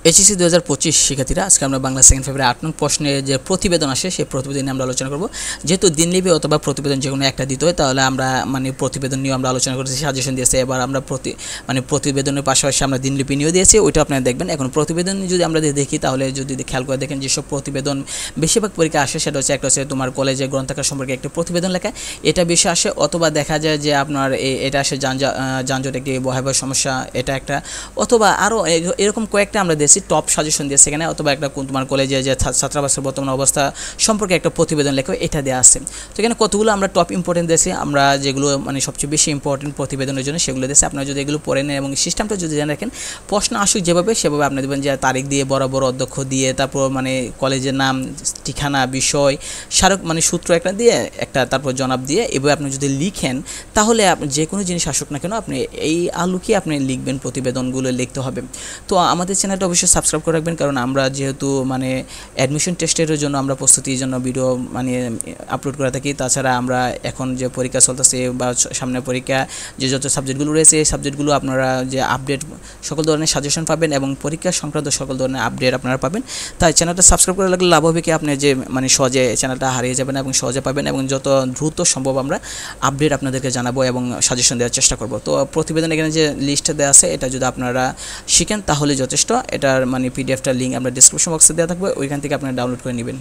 HSC 2025 শিক্ষার্থীরা, আজকে আমরা বাংলা সেকেন্ড পেপারে 8 নং প্রশ্নের যে প্রতিবেদন আসে সেই প্রতিবেদন নিয়ে আমরা আলোচনা করব। যেহেতু দিনলিপি অথবা প্রতিবেদন যে কোনো একটা দিতে হয়, তাহলে আমরা প্রতিবেদন নিয়ে আমরা আলোচনা করেছি, সাজেশন দিয়েছি। এবার আমরা প্রতিবেদনের পাশাপাশি আমরা দিনলিপি নিয়েও দিয়েছি, ওইটা আপনারা দেখবেন। এখন প্রতিবেদন যদি আমরা দেখি, তাহলে যদি খেয়াল করে দেখেন যেসব প্রতিবেদন বেশিরভাগ পরীক্ষা আসে, সেটা হচ্ছে একটা হচ্ছে তোমার কলেজে গ্রন্থাগার সম্পর্কে একটা প্রতিবেদন লেখা, এটা বেশি আসে। অথবা দেখা যায় যে আপনার এটা আসে যানজট একটি ভয়াবহ সমস্যা, এটা একটা। অথবা আরও এরকম কয়েকটা আমরা দিয়েছি, টপ সাজেশন দিয়েছে এখানে। অথবা একটা তোমার কলেজে যে ছাত্রাবাসের বর্তমান অবস্থা সম্পর্কে একটা প্রতিবেদন লেখো, এটা দেওয়া আছে। তো এখানে কতগুলো আমরা টপ ইম্পর্টেন্ট দিয়েছি, আমরা যেগুলো সবচেয়ে বেশি ইম্পর্টেন্ট প্রতিবেদনের জন্য সেগুলো দিয়েছি। আপনারা যদি এগুলো পড়ে নেন এবং সিস্টেমটা যদি জেনে রাখেন, প্রশ্ন আসুক যেভাবে সেভাবে আপনি দেবেন, যে তারিখ দিয়ে বরাবর অধ্যক্ষ দিয়ে, তারপর কলেজের নাম, ঠিকানা, বিষয়, স্মারক সূত্র একটা দিয়ে একটা, তারপর জনাব দিয়ে, এভাবে আপনি যদি লিখেন, তাহলে আপনি যে কোনো জিনিস আসুক না কেন আপনি এই আলোকে আপনি লিখবেন, প্রতিবেদনগুলো লিখতে হবে। তো আমাদের চ্যানেলটা অবশ্যই সাবস্ক্রাইব করে রাখবেন, কারণ আমরা যেহেতু অ্যাডমিশন টেস্টের জন্য আমরা প্রস্তুতির জন্য ভিডিও আপলোড করে থাকি। তাছাড়া আমরা এখন যে পরীক্ষা চলতেছে বা সামনে পরীক্ষা যে যত সাবজেক্টগুলো রয়েছে, এই সাবজেক্টগুলো আপনারা যে আপডেট সকল ধরনের সাজেশন পাবেন এবং পরীক্ষা সংক্রান্ত সকল ধরনের আপডেট আপনারা পাবেন। তাই চ্যানেলটা সাবস্ক্রাইব করে রাখলে লাভ হবে কি, আপনি যে সহজে চ্যানেলটা হারিয়ে যাবেন এবং সহজে পাবেন, এবং যত দ্রুত সম্ভব আমরা আপডেট আপনাদেরকে জানাবো এবং সাজেশন দেওয়ার চেষ্টা করব। তো প্রতিবেদন এখানে যে লিস্টটা দেওয়া আছে, এটা যদি আপনারা শিখেন তাহলে যথেষ্ট। এটার পিডিএফটার লিঙ্ক আমরা ডিসক্রিপশন বক্সে দেওয়া থাকবে, ওইখান থেকে আপনারা ডাউনলোড করে নেবেন।